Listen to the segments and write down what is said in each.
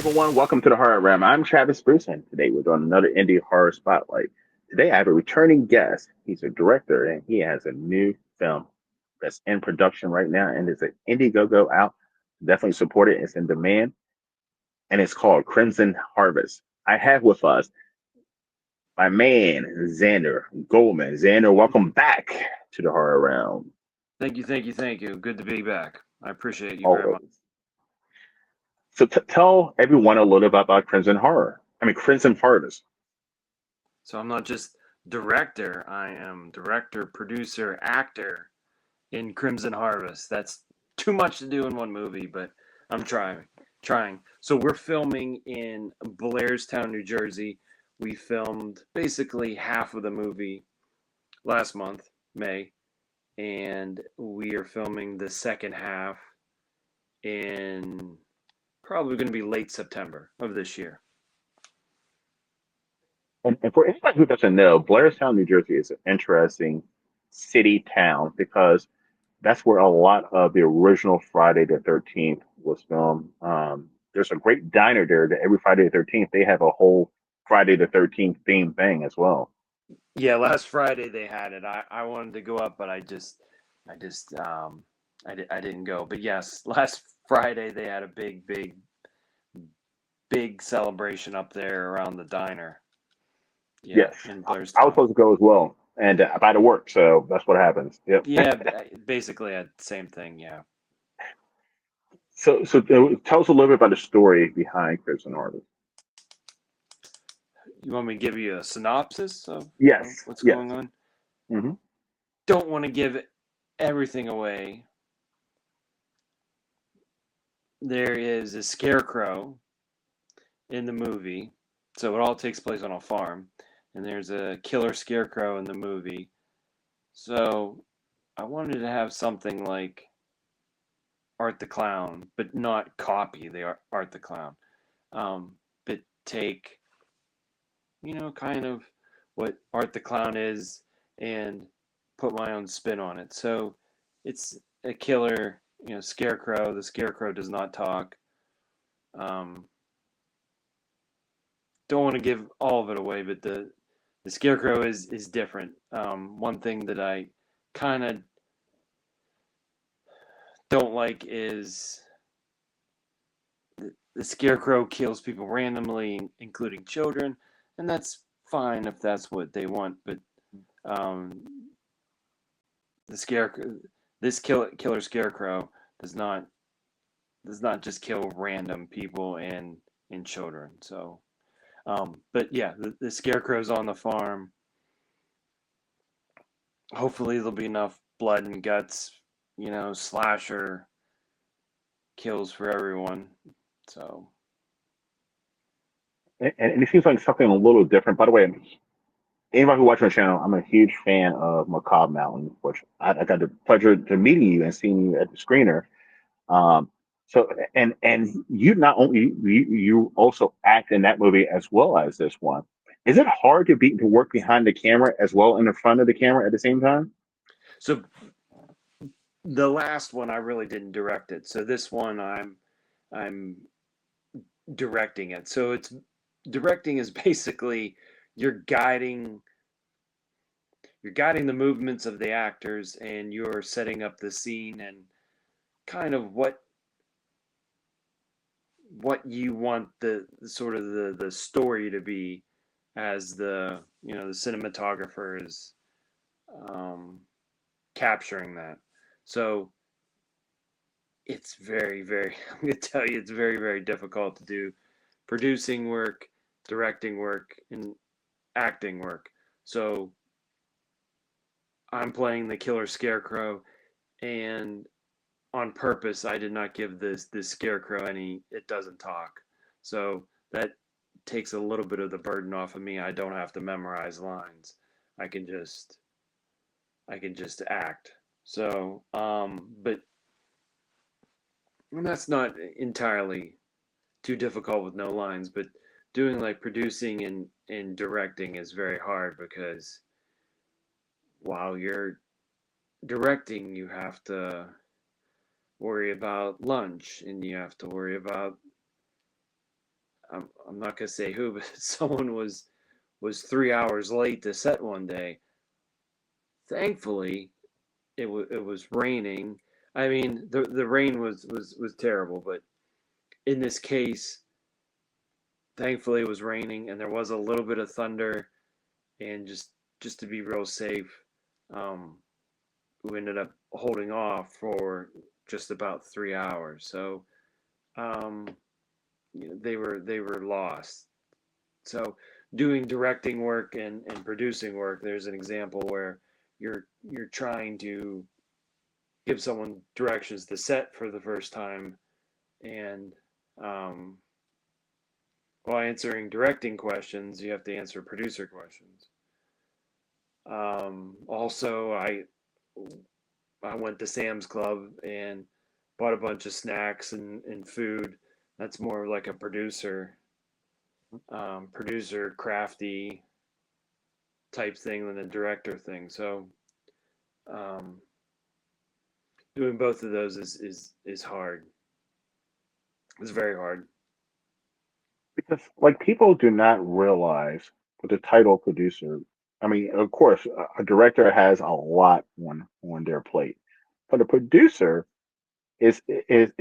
everyone. Welcome to the Horror Realm. I'm Travis Bruce, and today we're doing another indie horror spotlight. Today I have a returning guest. He's a director, and he has a new film that's in production right now, and it's an Indiegogo out. Definitely support it. It's in demand, and it's called Crimson Harvest. I have with us my man Xander Goldman. Xander, welcome back to the Horror Realm. Thank you. Good to be back. I appreciate you very much. Always. So tell everyone a little bit about Crimson Horror. I mean Crimson Harvest. So I'm not just director, I am director, producer, actor in Crimson Harvest. That's too much to do in one movie, but I'm trying. Trying. So we're filming in Blairstown, New Jersey. We filmed basically half of the movie last month, May, and we are filming the second half in probably going to be late September of this year. And for anybody who doesn't know, Blairstown, New Jersey is an interesting city town because that's where a lot of the original Friday the 13th was filmed. There's a great diner there that every Friday the 13th they have a whole Friday the 13th theme thing as well. Yeah, last Friday they had it. I wanted to go up, but I just I didn't go. But yes, last Friday they had a big celebration up there around the diner. Yeah, Yes, in I was Blairstown. supposed to go as well, and by the work, so that's what happens. Yep. Yeah, basically same thing. Yeah. So tell us a little bit about the story behind Crimson Harvest. You want me to give you a synopsis of Yes, what's yes. going on? Hmm. Don't want to give everything away. There is a scarecrow in the movie. So it all takes place on a farm, and there's a killer scarecrow in the movie. So I wanted to have something like Art the Clown, but not copy the Art the Clown. But take, kind of what Art the Clown is and put my own spin on it. So it's a killer, scarecrow. The scarecrow does not talk. Um, don't want to give all of it away, but the scarecrow is different. One thing that I kind of don't like is the scarecrow kills people randomly, including children, and that's fine if that's what they want. But um, the scarecrow, this killer scarecrow does not just kill random people and children. So, but yeah, the scarecrow's on the farm. Hopefully, there'll be enough blood and guts, slasher kills for everyone. So, And it seems like something a little different. By the way, anybody who watches my channel, I'm a huge fan of Macabre Mountain, which I got the pleasure to meeting you and seeing you at the screener. Um, so and you not only you also act in that movie as well as this one. Is it hard to work behind the camera as well in the front of the camera at the same time? so the last one I really didn't direct it. So this one I'm directing it. So it's directing is basically you're guiding you're guiding the movements of the actors and you're setting up the scene and kind of what you want the sort of the story to be as the cinematographer is um, capturing that. So it's very I'm going to tell you it's very difficult to do producing work, directing work, and acting work. So I'm playing the killer scarecrow, and on purpose I did not give this scarecrow any. It doesn't talk, so that takes a little bit of the burden off of me. I don't have to memorize lines. I can just I can just act. So, but that's not entirely too difficult with no lines. But doing like producing and directing is very hard because while you're directing, you have to worry about lunch and you have to worry about I'm not gonna say who, but someone was 3 hours late to set one day. Thankfully, it was raining. I mean, the rain was terrible, but in this case, thankfully it was raining and there was a little bit of thunder, and just to be real safe, um, we ended up holding off for just about 3 hours. So um, they were lost. So doing directing work and producing work, there's an example where you're trying to give someone directions to set for the first time, and um, while answering directing questions, you have to answer producer questions. Also, I went to Sam's Club and bought a bunch of snacks and food. That's more like a producer crafty type thing than a director thing. So um, doing both of those is hard. It's very hard. Because like people do not realize with the title producer. I mean, of course, a director has a lot on their plate, but a producer is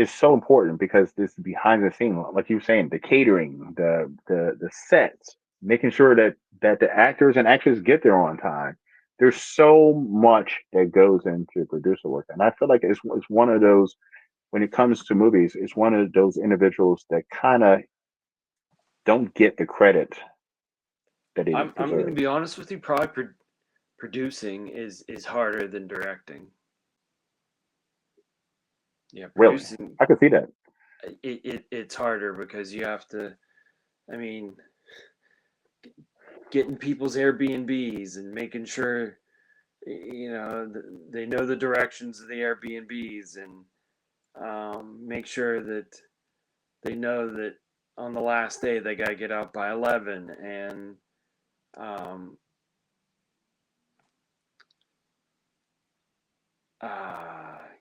so important because this behind the scene, like you were saying, the catering, the sets, making sure that the actors and actresses get there on time. There's so much that goes into producer work, and I feel like it's one of those when it comes to movies, it's one of those individuals that kind of don't get the credit that it I'm going to deserves. be honest with you. Probably producing is harder than directing. Yeah, Really, producing I could see that. it's harder because you have to. I mean, getting people's Airbnbs and making sure they know the directions of the Airbnbs, and make sure that they know that on the last day they got to get out by 11, and um,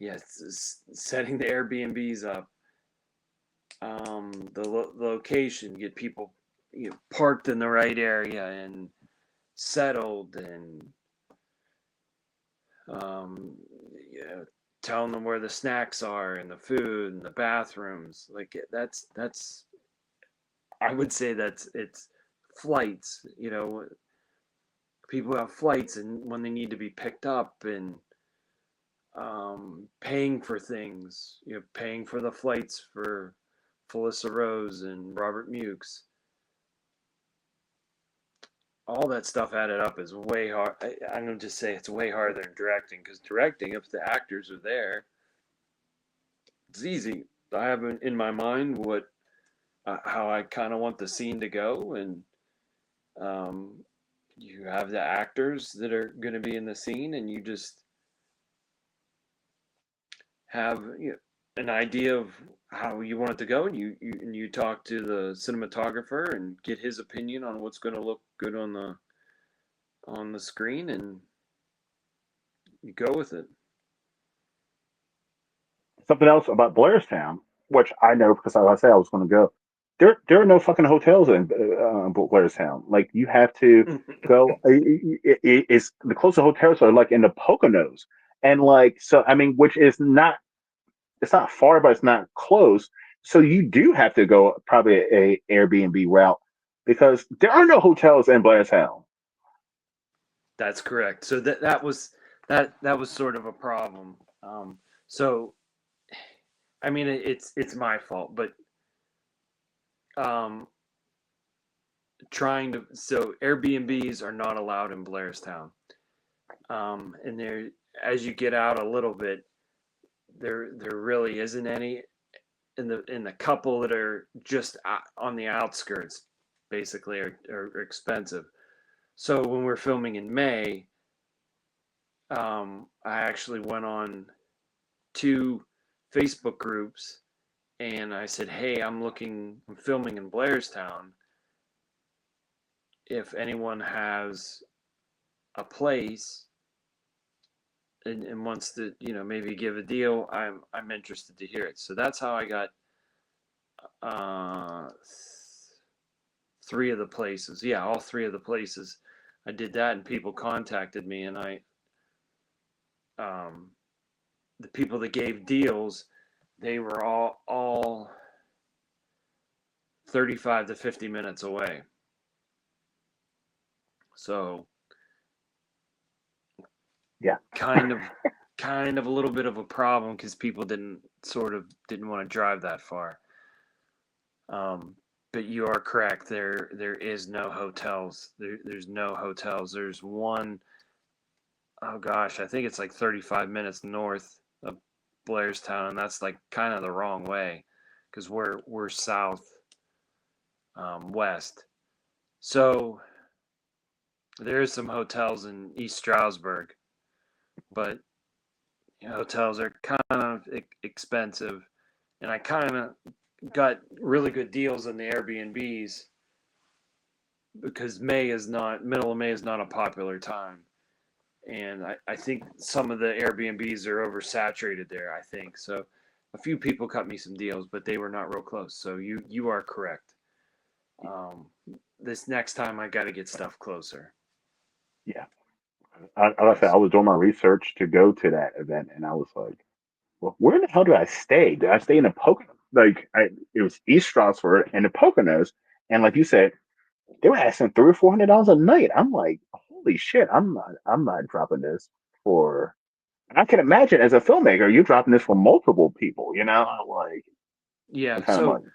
yes, setting the Airbnbs up, the location, get people parked in the right area and settled, and um, you know, telling them where the snacks are and the food and the bathrooms. Like that's I would say that's it's flights. People have flights and when they need to be picked up, and paying for things. Paying for the flights for Felissa Rose and Robert Mukes. All that stuff added up is way hard. I'm gonna just say it's way harder than directing, because directing, if the actors are there, it's easy. I have in my mind what how I kind of want the scene to go, and um, you have the actors that are going to be in the scene, and you just have an idea of how you want it to go, and you talk to the cinematographer and get his opinion on what's going to look good on the screen, and you go with it. Something else about Blairstown, which I know because like I said I was going to go. There are no fucking hotels in Blairstown. Like you have to go. It's the closest hotels are like in the Poconos, and like so. I mean, which is not it's not far, but it's not close. So you do have to go probably a Airbnb route because there are no hotels in Blairstown. That's correct. So that was sort of a problem. So I mean, it's my fault, but um, trying to so Airbnbs are not allowed in Blairstown, and there as you get out a little bit, there really isn't any in the couple that are just on the outskirts, basically are expensive. So when we're filming in May, I actually went on two Facebook groups and I said, "Hey, I'm filming in Blairstown. If anyone has a place and wants to, maybe give a deal, I'm interested to hear it." So that's how I got uh, three of the places. Yeah, all three of the places. I did that, and people contacted me, and um, the people that gave deals, they were all 35 to 50 minutes away. So Yeah. kind of kind of a little bit of a problem because people didn't want to drive that far. Um, but you are correct. There is no hotels. There's no hotels. There's one, oh gosh, I think it's like 35 minutes north of Blairstown, and that's like kind of the wrong way because we're south west. So there's some hotels in East Stroudsburg, but hotels are kind of expensive, and I kind of got really good deals on the Airbnbs because middle of May is not a popular time. And I think some of the Airbnbs are oversaturated there. I think so. A few people cut me some deals, but they were not real close. So you are correct. Um, this next time I got to get stuff closer. Yeah. Like I said, I Yes. was doing my research to go to that event, and I was like, well, where the hell do I stay? Did I stay in the Poconos? It was East Stroudsburg and the Poconos, and like you said, they were asking $300 or $400 a night. I'm like, holy shit, I'm not dropping this for. And I can imagine as a filmmaker, you're dropping this for multiple people. I'm like that Yeah. kind of So money.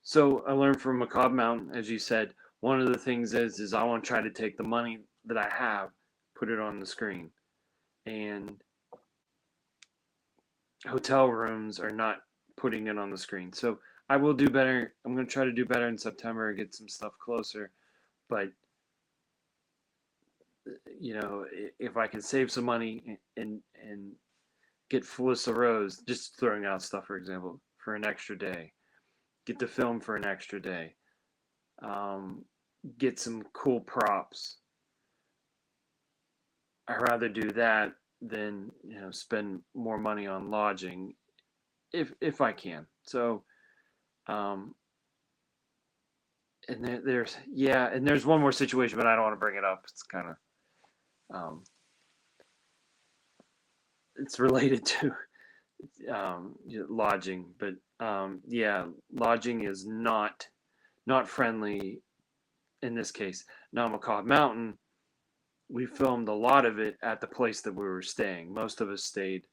so I learned from Macabre Mountain, as you said. One of the things is I want to try to take the money that I have, put it on the screen, and hotel rooms are not putting it on the screen. So I will do better. I'm going to try to do better in September and get some stuff closer. But if I can save some money and get Felissa Rose, just throwing out stuff for example, for an extra day, get the film for an extra day, um, get some cool props. I'd rather do that than spend more money on lodging if I can. So um, and there's one more situation, but I don't want to bring it up. It's kind of um, it's related to lodging, but yeah, lodging is not friendly in this case. Now, Macabre Mountain, we filmed a lot of it at the place that we were staying. Most of us stayed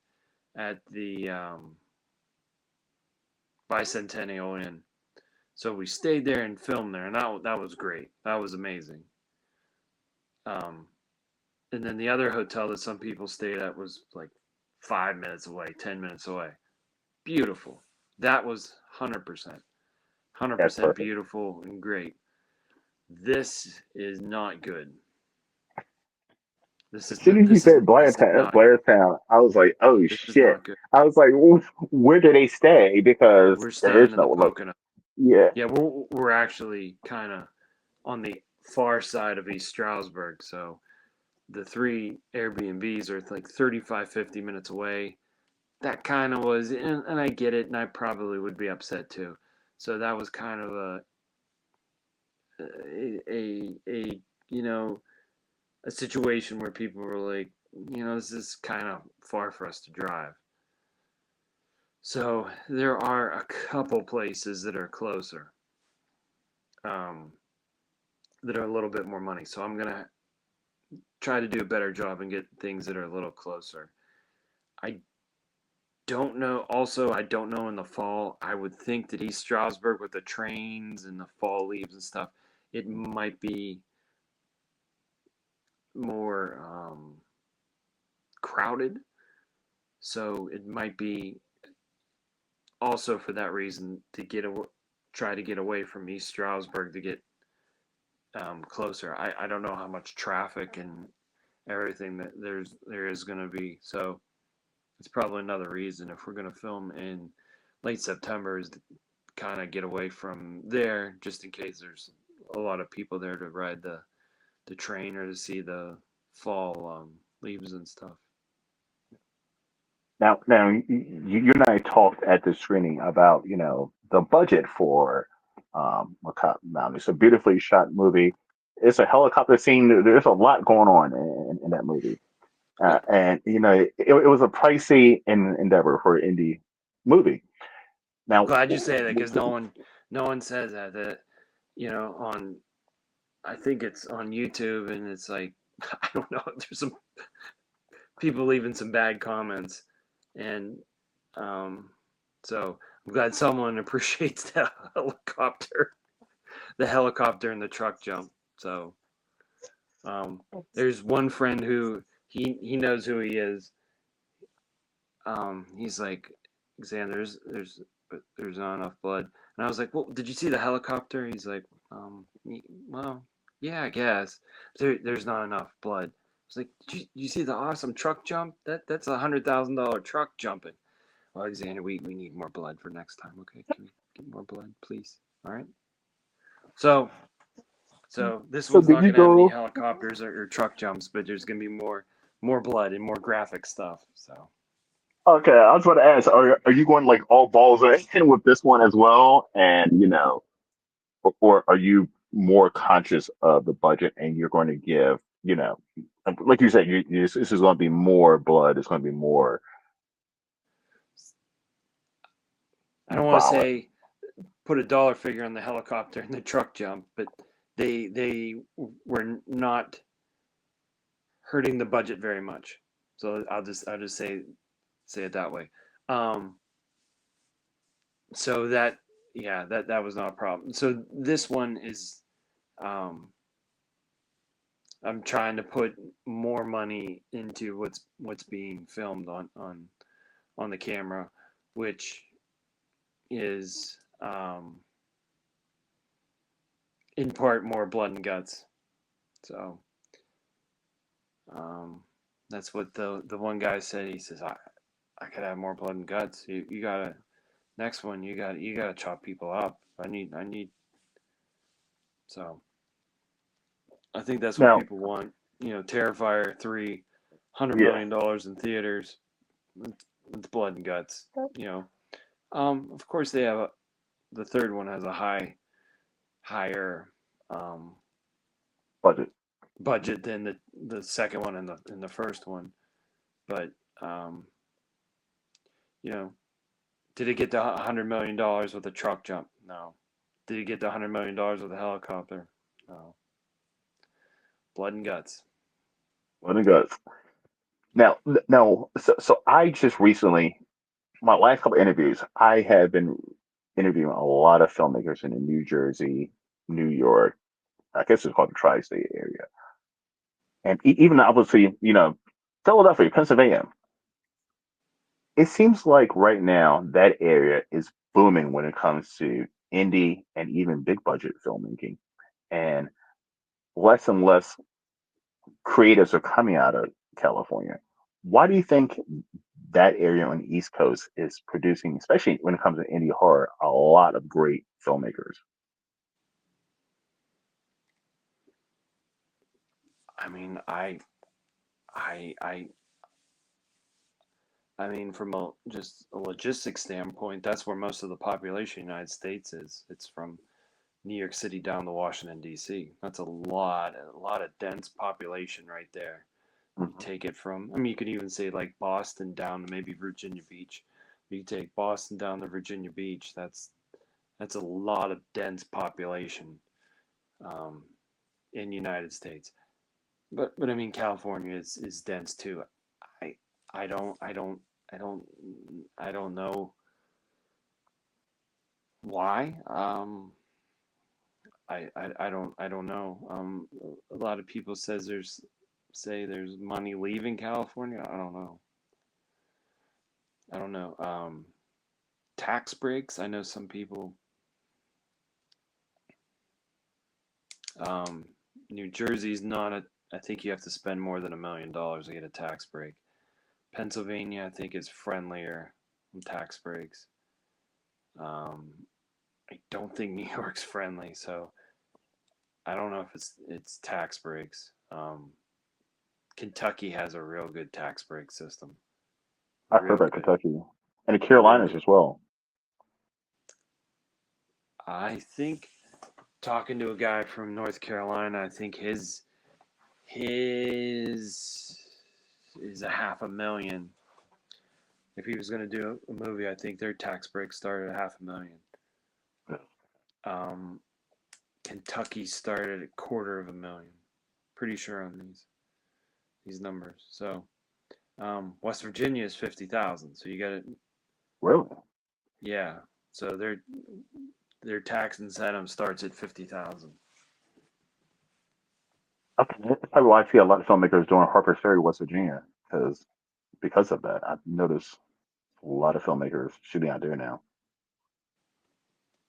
at the Bicentennial Inn, so we stayed there and filmed there, and that was great. That was amazing. Um, and then the other hotel that some people stayed at was like 5 minutes away, 10 minutes away. Beautiful. That was 100%, That's 100% perfect. beautiful and great. This is not good. This As is soon as you said this is not good. Blairstown, I was like, oh This is shit. not good. I was like, where do they stay? Because We're there staying is in the no look. Pocono. Yeah, Yeah, we're actually kind of on the far side of East Stroudsburg, so the three Airbnbs are like 35, 50 minutes away. That kind of was, and I get it, and I probably would be upset too. So that was kind of a you know a situation where people were like, this is kind of far for us to drive. So there are a couple places that are closer, um, that are a little bit more money. So I'm gonna try to do a better job and get things that are a little closer. I don't know. Also, I don't know in the fall. I would think that East Stroudsburg with the trains and the fall leaves and stuff, it might be more crowded. So it might be also for that reason to try to get away from East Stroudsburg to get closer. I don't know how much traffic and everything that there is going to be. So it's probably another reason if we're going to film in late September is to kind of get away from there just in case there's a lot of people there to ride the train or to see the fall leaves and stuff. now you and I talked at the screening about the budget for Lookout Mountain. It's a beautifully shot movie. It's a helicopter scene. There's a lot going on in that movie. And it was a pricey endeavor for an indie movie. Now, Glad you say that because no one says that on I think it's on YouTube and it's like I don't know. There's some people leaving some bad comments, and um, so I'm glad someone appreciates the helicopter and the truck jump. So um, there's one friend who he knows who he is. He's like, Xander, there's not enough blood, and I was like, well, did you see the helicopter? He's like, well, yeah, I guess there's not enough blood. I was like, did you see the awesome truck jump? That's $100,000 truck jumping. Well, Alexander, we need more blood for next time. Okay, can we get more blood, please? All right. So this so one's did not you gonna have any go? helicopters or truck jumps, but there's gonna be more blood and more graphic stuff. So Okay, I was about to ask, are you going like all balls in with this one as well? And or are you more conscious of the budget and you're going to give, like you said, this is going to be more blood. It's going to be more I don't want to violent. say put a dollar figure on the helicopter and the truck jump, but they were not hurting the budget very much. So I'll just say it that way. Um, so that yeah that was not a problem. So this one is um, I'm trying to put more money into what's being filmed on the camera, which is in part more blood and guts. So um, that's what the one guy said. He says I could have more blood and guts. You gotta next one. You gotta chop people up. I need. So I think that's what Now, people want. Terrifier 3, yeah, $100 million in theaters. It's blood and guts. You know. Of course they have the third one has a higher um, budget. budget than the second one and the first one. But um, you know, did it get to $100 million with a truck jump? No. Did it get to $100 million with a helicopter? No. Blood and guts. What it does. Now, no, so I just recently, my last couple interviews, I have been interviewing a lot of filmmakers in the New Jersey, New York, I guess it's called the tri-state area, and even obviously, Philadelphia, Pennsylvania. It seems like right now that area is booming when it comes to indie and even big budget filmmaking, and less creatives are coming out of California. Why do you think that area on the East Coast is producing, especially when it comes to indie horror, a lot of great filmmakers? I mean, I, I, I mean, from just a logistics standpoint, that's where most of the population of the United States is. It's from New York City down to Washington D.C. That's a lot of dense population right there. You Mhm. take it from, I mean, you could even say like Boston down to maybe Virginia Beach. You take Boston down to Virginia Beach. That's a lot of dense population um, in the United States. But I mean, California is dense too. I I don't I don't I don't I don't know why. I don't know. A lot of people say there's money leaving California. I don't know. I don't know. Tax breaks. I know some people. Um, New Jersey's not a. I think you have to spend more than $1 million to get a tax break. Pennsylvania, I think, is friendlier on tax breaks. Um, I don't think New York's friendly, so I don't know if it's tax breaks. Kentucky has a real good tax break system, I've heard real about good, Kentucky and the real Carolinas good. as well. I think talking to a guy from North Carolina. I think his is a half a million. If he was going to do a movie, I think their tax break started at half a million. Um, Kentucky started at $250,000. Pretty sure on these numbers. So West Virginia is 50,000. So you got it. Really? Yeah. So their tax incentive starts at 50,000. Okay, that's probably why I see a lot of filmmakers doing Harper's Ferry, West Virginia, because of that. I've noticed a lot of filmmakers shooting out there now.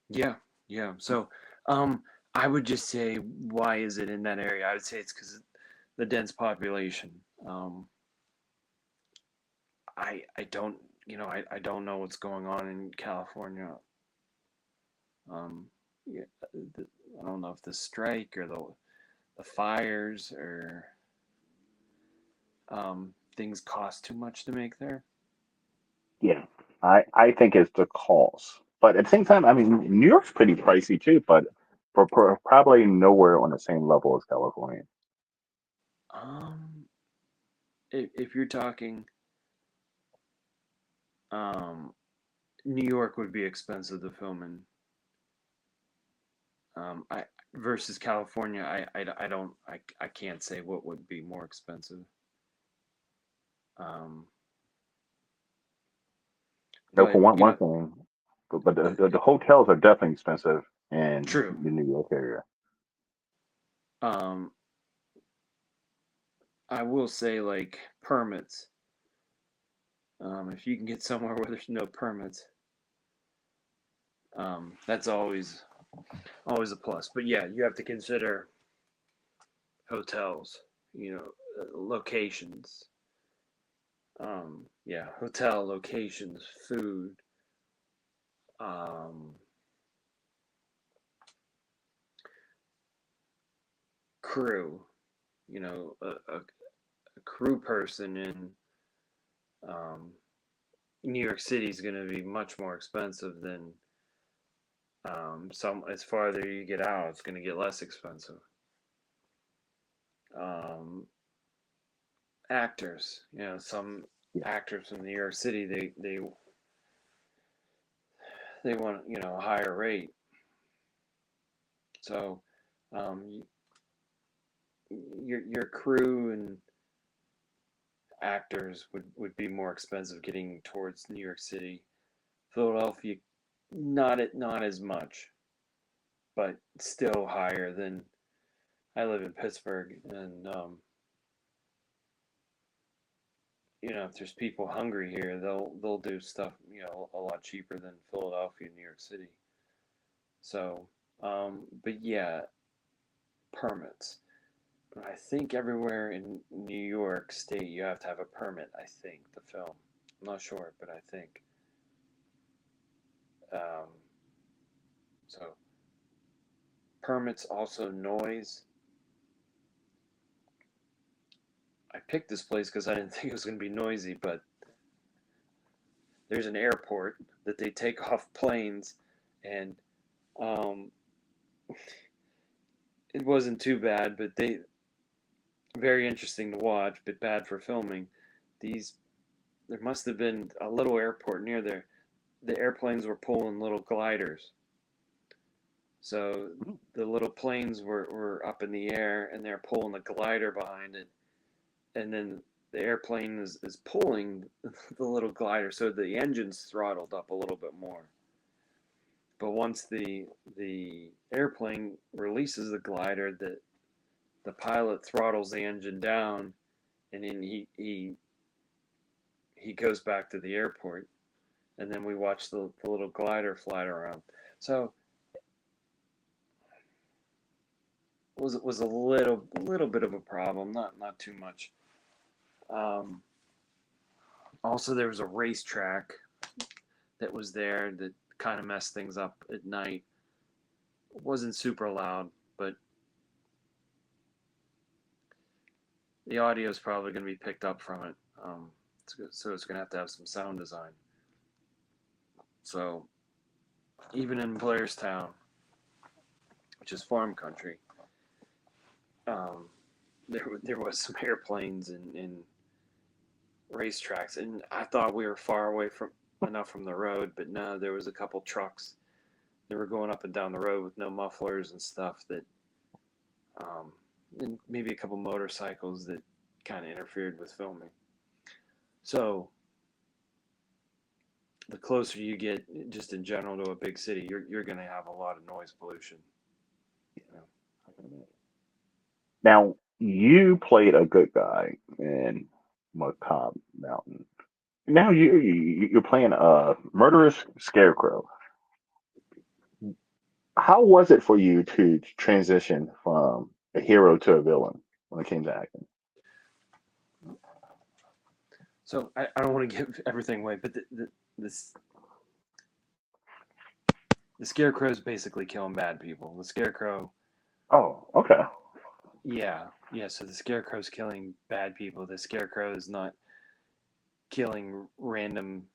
Yeah. Yeah. So um, I would just say, why is it in that area? I would say it's because of the dense population. Um, I don't I don't know what's going on in California. Um, yeah, the, I don't know if the strike or the fires or things cost too much to make there. Yeah, I think it's the cost, but at the same time, I mean, New York's pretty pricey too, but probably nowhere on the same level as California. Um, if you're talking, um, New York would be expensive to film in. I versus California, I don't I can't say what would be more expensive. Um, No, for but one thing, but the hotels are definitely expensive in true. the New York area. Um, I will say like permits. If you can get somewhere where there's no permits, that's always a plus. But yeah, you have to consider hotels, locations. Yeah, hotel locations, food, um, crew. A crew person in um, New York City is going to be much more expensive than some. As farther you get out, it's going to get less expensive. Um, Actors, some Yeah, actors from New York City, they want a higher rate. So um, your crew and actors would be more expensive getting towards New York City. Philadelphia, not as much, but still higher than. I live in Pittsburgh, and if there's people hungry here, they'll do stuff a lot cheaper than Philadelphia, New York City. So, but yeah, permits. I think everywhere in New York State you have to have a permit. I think the film. I'm not sure, but I think. Um, so permits also noise. I picked this place because I didn't think it was going to be noisy, but there's an airport that they take off planes, and um, it wasn't too bad, but they very interesting to watch, but bad for filming. These There must have been a little airport near there. The airplanes were pulling little gliders. So the little planes were up in the air and they're pulling the glider behind it. And then the airplane is pulling the little glider. So the engine's throttled up a little bit more. But once the airplane releases the glider, the pilot throttles the engine down and then he goes back to the airport. And then we watch the little glider fly around. So was a little bit of a problem, not too much. Um, Also, there was a racetrack that was there that kind of messed things up at night. It wasn't super loud, but the audio is probably going to be picked up from it. So it's going to have some sound design. So even in Blairstown, which is farm country. Um, there was some airplanes and racetracks, and I thought we were far away from enough from the road, but no, there was a couple trucks. They were going up and down the road with no mufflers and stuff that, um, and maybe a couple motorcycles that kind of interfered with filming. So the closer you get, just in general, to a big city, you're going to have a lot of noise pollution. You know? I can imagine. Now, you played a good guy in Macabre Mountain. Now you're playing a murderous scarecrow. How was it for you to transition from a hero to a villain when it came to acting? So I don't want to give everything away, but this the scarecrow is basically killing bad people. The scarecrow, Oh, okay. yeah. So the scarecrow's killing bad people. The scarecrow is not killing random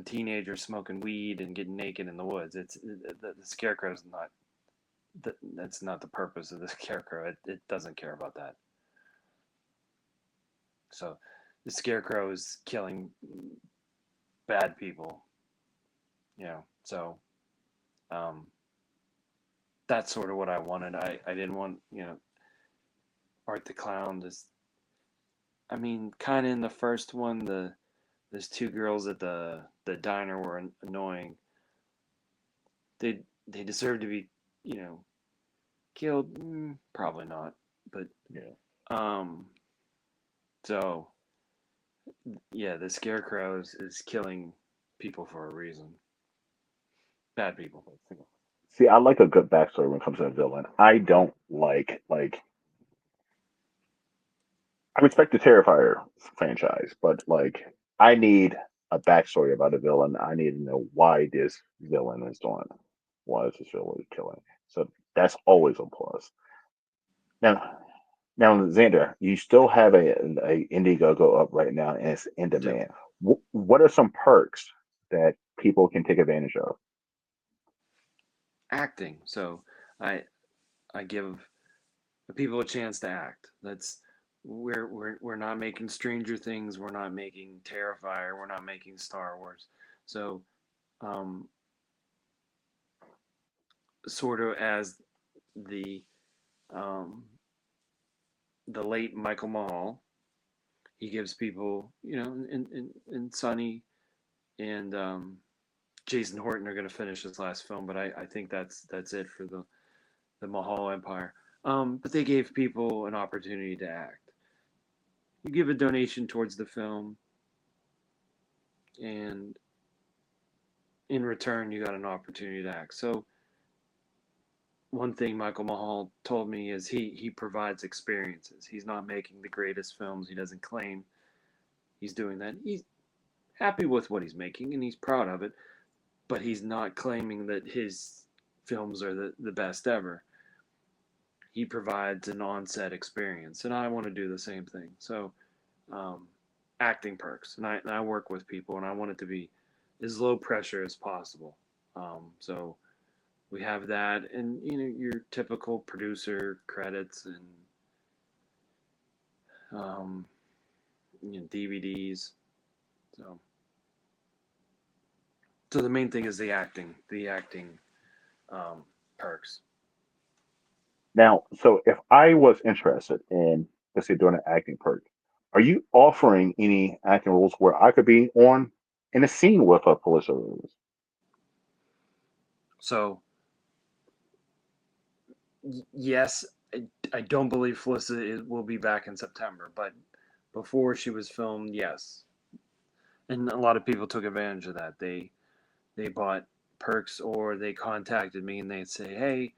teenagers smoking weed and getting naked in the woods. It's the scarecrow's not. That's not the purpose of the scarecrow. It doesn't care about that. So the scarecrow is killing bad people. So um, that's sort of what I wanted. I didn't want Art the Clown. I mean, kind of in the first one, there's two girls at the diner were annoying. They deserve to be you know killed. Probably not, but Yeah. um. So yeah, the scarecrow is killing people for a reason. Bad people. See, I like a good backstory when it comes to a villain. I don't like I respect the Terrifier franchise, but I need a backstory about a villain. I need to know why this villain is doing it. Why is this villain killing? So that's always a plus. Now, now, Xander, you still have a Indiegogo up right now, and it's in I do. demand. What are some perks that people can take advantage of? Acting. So I I give the people a chance to act. That's we're not making Stranger Things. We're not making Terrifier. We're not making Star Wars. So um, sort of as the um, the late Michael Mahal, he gives people and Sonny and Jason Horton are going to finish his last film, but I think that's it for the Mahal Empire. But they gave people an opportunity to act. You give a donation towards the film, and in return, you got an opportunity to act. So one thing Michael Mahal told me is he provides experiences. He's not making the greatest films. He doesn't claim he's doing that. He's happy with what he's making and he's proud of it, but he's not claiming that his films are the best ever. He provides an on-set experience, and I want to do the same thing. So um, acting perks, and I work with people, and I want it to be as low pressure as possible. So we have that, and your typical producer credits and um, DVDs. So so the main thing is the acting um, perks. Now, so if I was interested in, let's say, doing an acting perk, are you offering any acting roles where I could be on in a scene with a police officer? So yes, I don't believe Felicity will be back in September, but before she was filmed, yes, and a lot of people took advantage of that. They bought perks or they contacted me and they'd say, "Hey,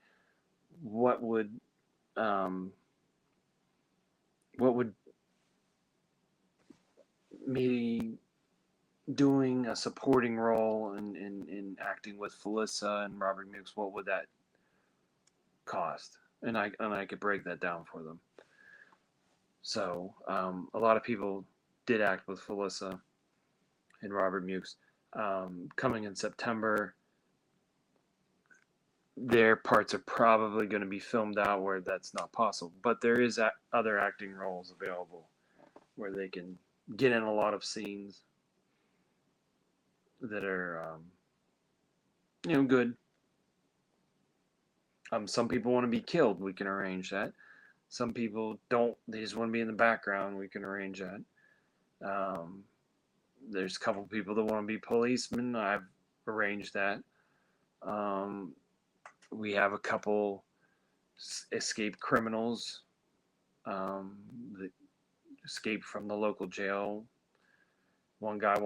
what would um, what would me doing a supporting role in acting with Felissa and Robert Mukes? What would that cost?" And I could break that down for them. So a lot of people did act with Felissa and Robert Mukes. Coming in September, their parts are probably going to be filmed out where that's not possible. But there is other acting roles available where they can get in a lot of scenes that are, good. Some people want to be killed. We can arrange that. Some people don't. They just want to be in the background. We can arrange that. Um, there's a couple people that want to be policemen. I've arranged that. Um, we have a couple escaped criminals that escaped from the local jail. One guy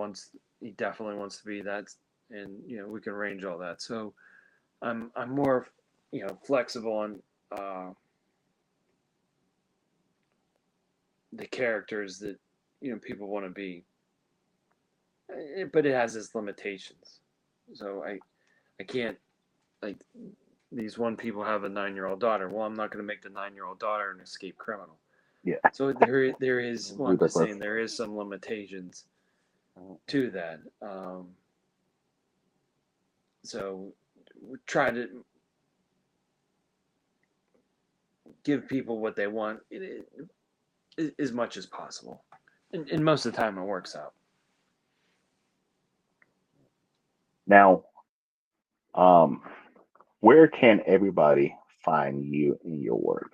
he definitely wants to be that, and we can arrange all that. So I'm more flexible on the characters that people want to be, but it has its limitations. So I can't, like, these one people have a 9-year-old daughter. Well, I'm not going to make the 9-year-old daughter an escaped criminal. Yeah, So there is, well, I'm just ludicrous. saying there is some limitations to that. So we try to give people what they want as much as possible, and most of the time it works out. Now, um, where can everybody find you in your work?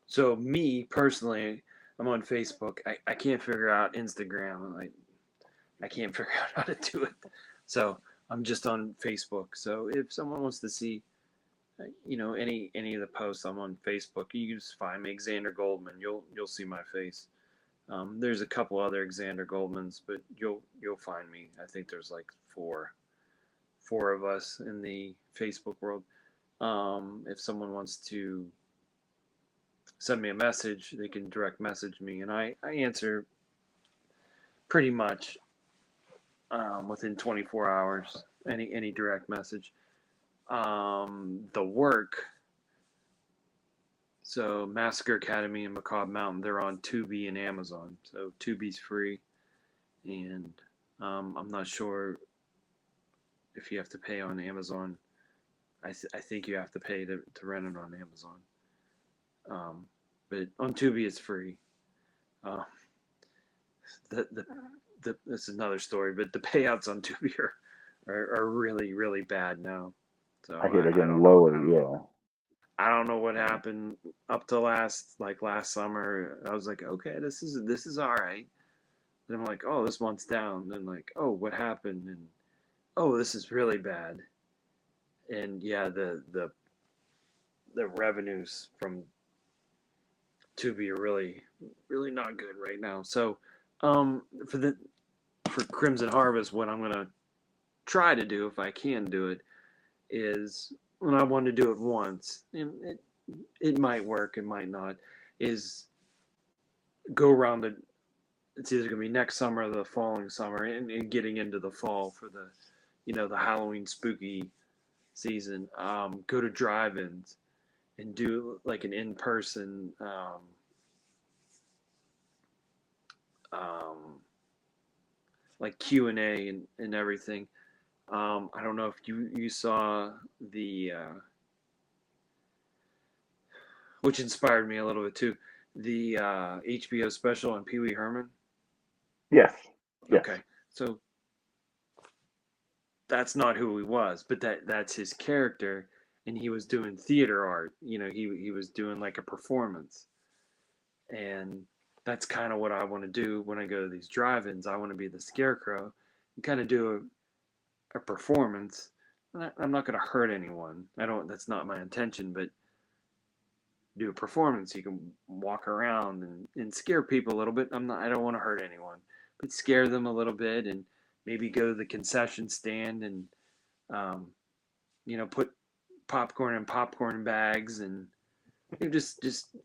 So me personally, I'm on Facebook. I can't figure out Instagram. I can't figure out how to do it. So I'm just on Facebook. So if someone wants to see, any of the posts, I'm on Facebook. You can just find me, Xander Goldman. You'll see my face. There's a couple other Xander Goldmans, but you'll find me. I think there's like four of us in the Facebook world. If someone wants to send me a message, they can direct message me, and I answer pretty much within 24 hours. Any direct message. The work. So Massacre Academy and Macabre Mountain, they're on Tubi and Amazon. So Tubi's free, and I'm not sure if you have to pay on Amazon. I think you have to pay to rent it on Amazon. But on Tubi it's free. Uh, that's another story. But the payouts on Tubi are really really bad now. So I hear they're I getting don't know. lower. Yeah. I don't know what happened up to last summer. I was like, okay, this is all right. Then I'm like, oh, this month's down. Then like, oh, what happened? And oh, this is really bad. And yeah, the revenues from Tubi are really really not good right now. So um, for the for Crimson Harvest, what I'm gonna try to do, if I can do it, is when I want to do it once, and it might work, it might not, is go around it's either gonna be next summer or the following summer, and getting into the fall for the Halloween spooky season. Go to drive-ins and do like an in-person um, like Q&A and everything. I don't know if you saw the which inspired me a little bit too, the HBO special on Pee Wee Herman. Yes. Yes. Okay, so that's not who he was, but that's his character, and he was doing theater art. He was doing like a performance, and that's kind of what I want to do when I go to these drive-ins. I want to be the scarecrow and kind of do a performance. I'm not going to hurt anyone. I don't. That's not my intention, but do a performance. You can walk around and scare people a little bit. I don't want to hurt anyone, but scare them a little bit, and maybe go to the concession stand and um, put popcorn in popcorn bags, and just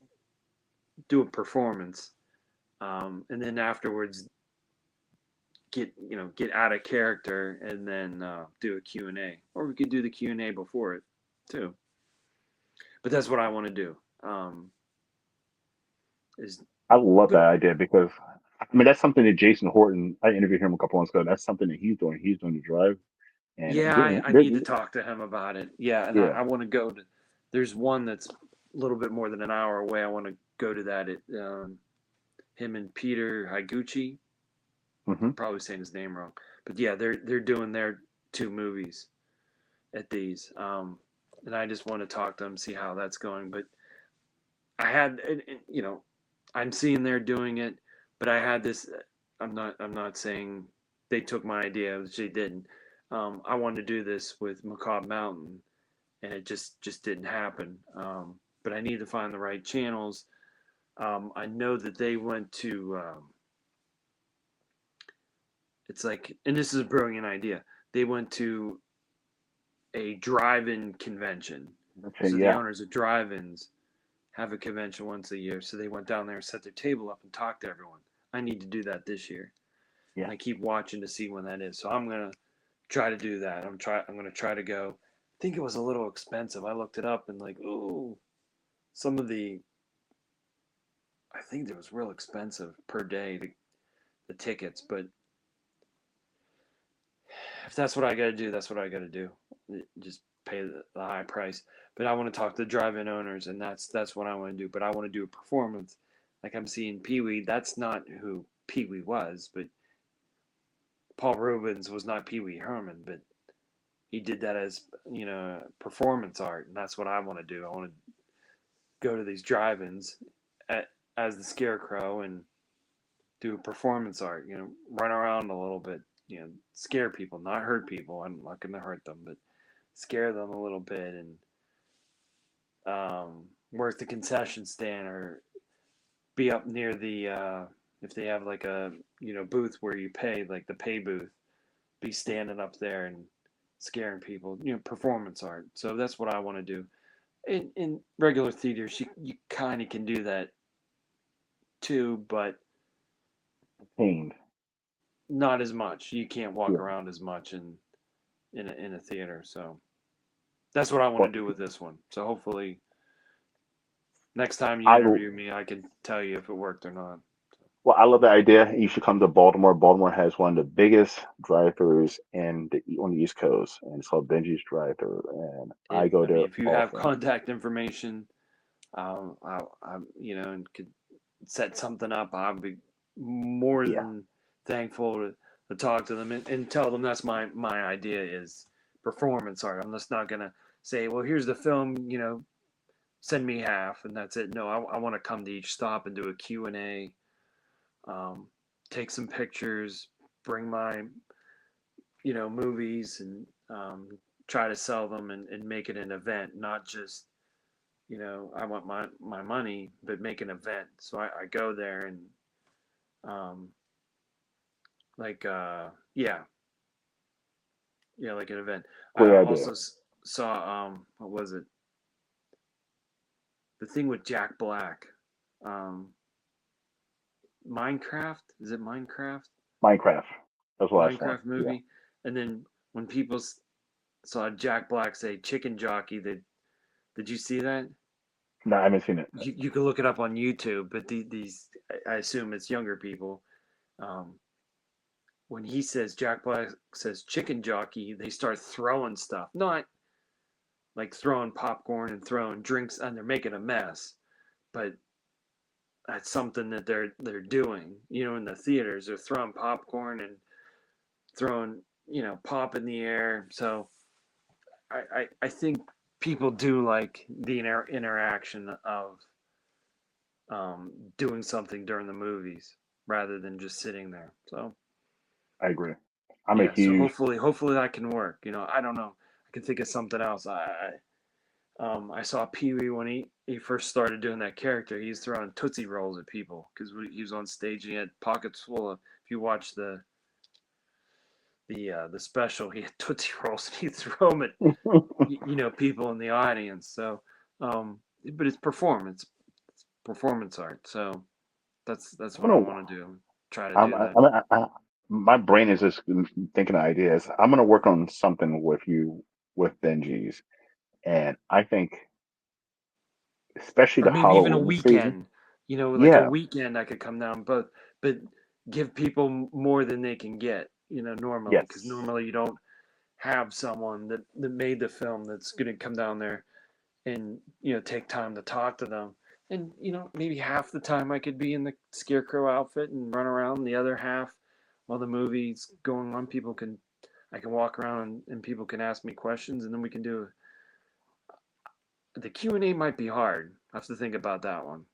do a performance, and then afterwards get out of character, and then do a Q&A, or we could do the Q&A before it too. But that's what I want to do. Is I love but that idea because I mean that's something that Jason Horton. I interviewed him a couple months ago. That's something that he's doing. He's doing the drive. and Yeah, I need to talk to him about it. Yeah, and yeah. I want to go to. There's one that's a little bit more than an hour away. I want to go to that. Him and Peter Higuchi. Hmm. I'm probably saying his name wrong, but yeah, they're doing their two movies at these. And I just want to talk to them, see how that's going. But I had, I'm seeing they're doing it, but I had this. I'm not saying they took my idea, which they didn't. I wanted to do this with Macabre Mountain, and it just didn't happen. But I need to find the right channels. I know that they went to. It's like, and this is a brilliant idea. They went to a drive-in convention. Okay, So the yeah, owners of drive-ins have a convention once a year. So they went down there and set their table up and talked to everyone. I need to do that this year, yeah. and I keep watching to see when that is. So I'm gonna try to do that. I'm gonna try to go. I think it was a little expensive. I looked it up and like, ooh, some of the. I think it was real expensive per day the tickets, but if that's what I got to do, that's what I got to do. Just pay the high price. But I want to talk to the drive-in owners, and that's what I want to do. But I want to do a performance, like I'm seeing Pee Wee. That's not who Pee Wee was, but Paul Rubens was not Pee Wee Herman, but he did that as performance art, and that's what I want to do. I want to go to these drive-ins as the Scarecrow and do a performance art. Run around a little bit. Scare people, not hurt people. I'm not going to hurt them, but scare them a little bit and work the concession stand or be up near the if they have like a booth where you pay, like the pay booth, be standing up there and scaring people. Performance art. So that's what I want to do. In regular theaters, you kind of can do that too, but Pained. not as much. You can't walk Yeah. around as much in a theater. So that's what I want to Well, do with this one. So hopefully next time you I interview me, I can tell you if it worked or not. well, I love the idea. You should come to Baltimore. Baltimore has one of the biggest drive-throughs on the East Coast, and it's called Benji's Drive-Thru, and I go I mean, there if you have often. contact information, and could set something up, I'll be more Yeah, than thankful to talk to them and tell them that's my idea is performance art. I'm just not gonna say, well, here's the film, send me half and that's it. No, I want to come to each stop and do a Q&A, um, take some pictures, bring my movies and try to sell them and make it an event, not just I want my money, but make an event. So I go there and um, like yeah, like an event. I great idea. also saw what was it? The thing with Jack Black, um, Minecraft. Is it Minecraft? Minecraft. That's the last one. Minecraft Yeah. movie. And then when people saw Jack Black say chicken jockey, did you see that? No, I haven't seen it. You can look it up on YouTube, but these I assume it's younger people. Um, when he says Jack Black says chicken jockey, they start throwing stuff, not like throwing popcorn and throwing drinks, and they're making a mess, but that's something that they're doing. In the theaters, they're throwing popcorn and throwing pop in the air. So I think people do like the interaction of doing something during the movies rather than just sitting there. So I agree. I'm a yeah, so huge. hopefully that can work. I don't know. I can think of something else. I saw Pee Wee when he first started doing that character. He was throwing Tootsie Rolls at people because he was on stage and he had pockets full of. If you watch the special, he had Tootsie Rolls and he threw them at people in the audience. So, but it's performance art. So that's I'm what I gonna. want to do. Try to I'm. do I, that. I, my brain is just thinking of ideas. I'm gonna work on something with you with Benji's, and I think especially Or the maybe even a Halloween season. weekend. Like a Yeah. weekend I could come down, but give people more than they can get. Normally, because Yes. normally you don't. have someone that made the film that's going to come down there and take time to talk to them. And maybe half the time I could be in the scarecrow outfit and run around. The other half, while the movie's going on, I can walk around and people can ask me questions, and then we can do the Q&A. Might be hard. I have to think about that one.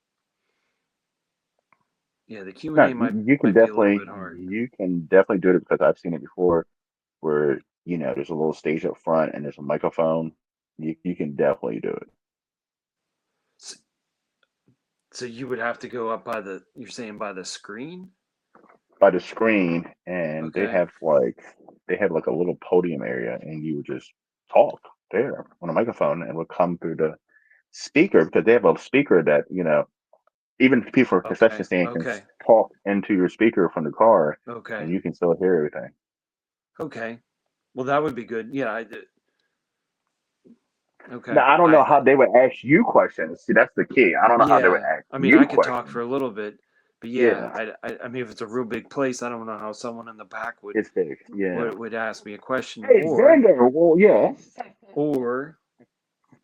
Yeah, the No, Q&A might you can might be a little definitely bit hard. do it because I've seen it before where there's a little stage up front and there's a microphone. You can definitely do it So, so you would have to go up by you're saying by the screen? by the screen, and Okay. they have like a little podium area, and you would just talk there on a microphone, and it would come through the speaker because they have a speaker that even people for concession Okay. stand can Okay. talk into your speaker from the car, and Okay. you can still hear everything. Okay. Well, that would be good. Yeah. Okay. Now I don't know how they would ask you questions. See, that's the key. I don't know how they would Yeah. ask I mean, you I could talk for questions. a little bit, but yeah, Yeah, I mean, if it's a real big place, I don't know how someone in the back it's big. Yeah. would ask me a question, Hey, Xander. Well, yeah. or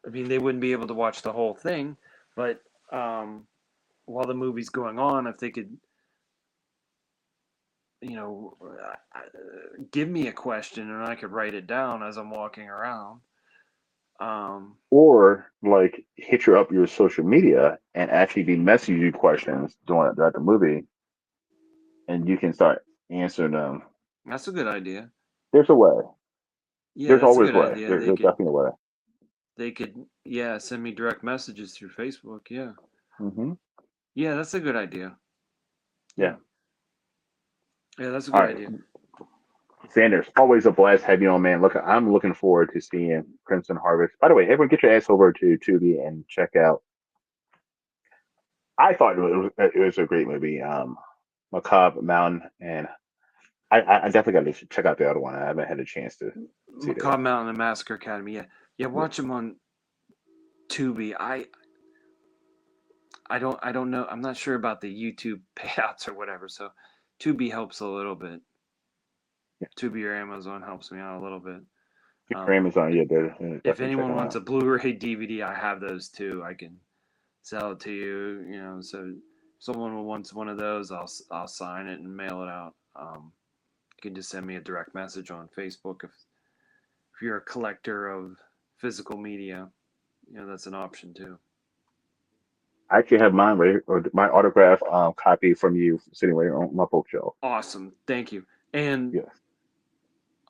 I mean, they wouldn't be able to watch the whole thing, but um, while the movie's going on, if they could, you know, give me a question and I could write it down as I'm walking around. Um, Or like hit you up your social media and actually be messaging you questions throughout the movie, and you can start answering them. that's a good idea. There's a way. Yeah, There's that's a always good a way. idea. There's definitely a way. Yeah, send me direct messages through Facebook. Yeah. Hmm. Yeah, that's a good idea. Yeah. Yeah. Yeah, that's a All good right. idea. Sanders, always a blast having you on, man. Look, I'm looking forward to seeing Crimson Harvest. By the way, everyone get your ass over to Tubi and check out. I thought it was a great movie. Macabre Mountain, and I definitely got to check out the other one. I haven't had a chance to see that. Macabre Mountain and Massacre Academy. Yeah. Yeah, Yeah. watch them on Tubi. I don't know. I'm not sure about the YouTube payouts or whatever. So Tubi helps a little bit. Yeah. Tubi or Amazon helps me out a little bit. For Um, Amazon, yeah, if definitely check anyone them wants out. a Blu-ray DVD, I have those too. I can sell it to you. So if someone wants one of those, I'll sign it and mail it out. You can just send me a direct message on Facebook if you're a collector of physical media. That's an option too. I actually have mine right, or my autograph copy from you sitting right on my bookshelf. Awesome, thank you. And Yes.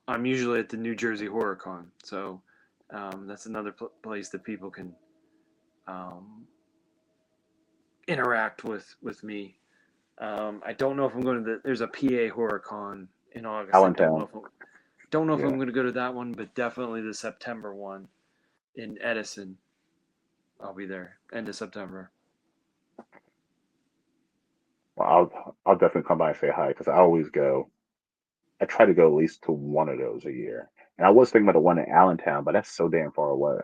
I'm usually at the New Jersey Horror Con, so that's another place that people can um, interact with me. I don't know if I'm going to there's a PA Horror Con in August. Allentown. Don't know if I'm Yeah. going to go to that one, but definitely the September one in Edison. I'll be there end of September. Well, I'll definitely come by and say hi because I always go. I try to go at least to one of those a year. And I was thinking about the one in Allentown, but that's so damn far away.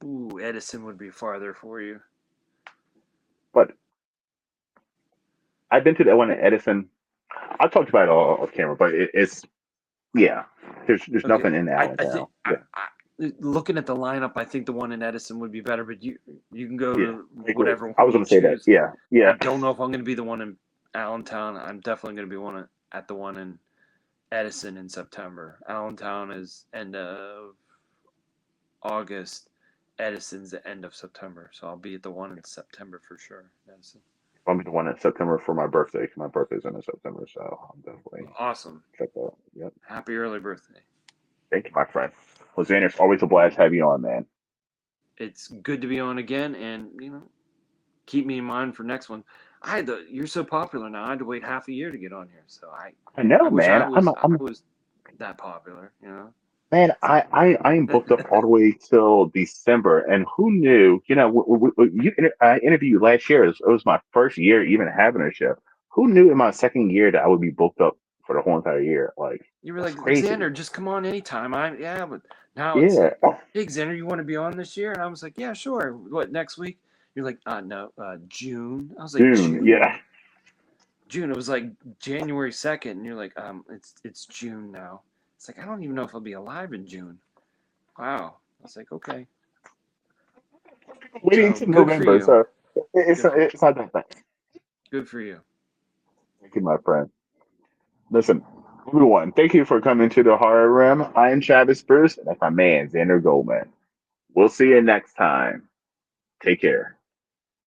Ooh, Edison would be farther for you. But I've been to that one in Edison. I talked about it all off camera, but it's yeah. There's Okay, nothing in I Allentown. think Yeah, looking at the lineup, I think the one in Edison would be better. But you can go yeah. to I agree. whatever I one was you gonna say that. choose. Yeah, I yeah. don't know if I'm going to be the one in Allentown. I'm definitely going to be at the one in Edison in September. Allentown is end of August. Edison's the end of September, so I'll be at the one in September for sure. Edison. I'll be the one in September for my birthday. 'Cause my birthday's in September, so I'll definitely Awesome! check that. Yep. Happy early birthday! Thank you, my friend. Well, Xander, it's always a blast to have you on, man. It's good to be on again, and keep me in mind for next one. You're so popular now. I had to wait half a year to get on here, so I I know, wish man. I was that popular. Man, I am booked up all the way till December, and who knew? I interviewed you last year. It was my first year even having a show. Who knew in my second year that I would be booked up for the whole entire year? Like You were that's like, crazy. Xander, just come on anytime. Yeah, but now it's Yeah, like, hey, Xander, you want to be on this year? And I was like, yeah, sure. What next week? You're like, no, June. I was like, June. Yeah, June. June. It was like January 2nd, and you're like, it's June now. It's like I don't even know if I'll be alive in June. Wow. I was like, okay. Waiting So to good for November, you. so it's Good for it's not that bad. good for you. Thank you, my friend. Listen, everyone, thank you for coming to the Horror Rim. I'm Travis Bruce, and that's my man, Xander Goldman. We'll see you next time. Take care.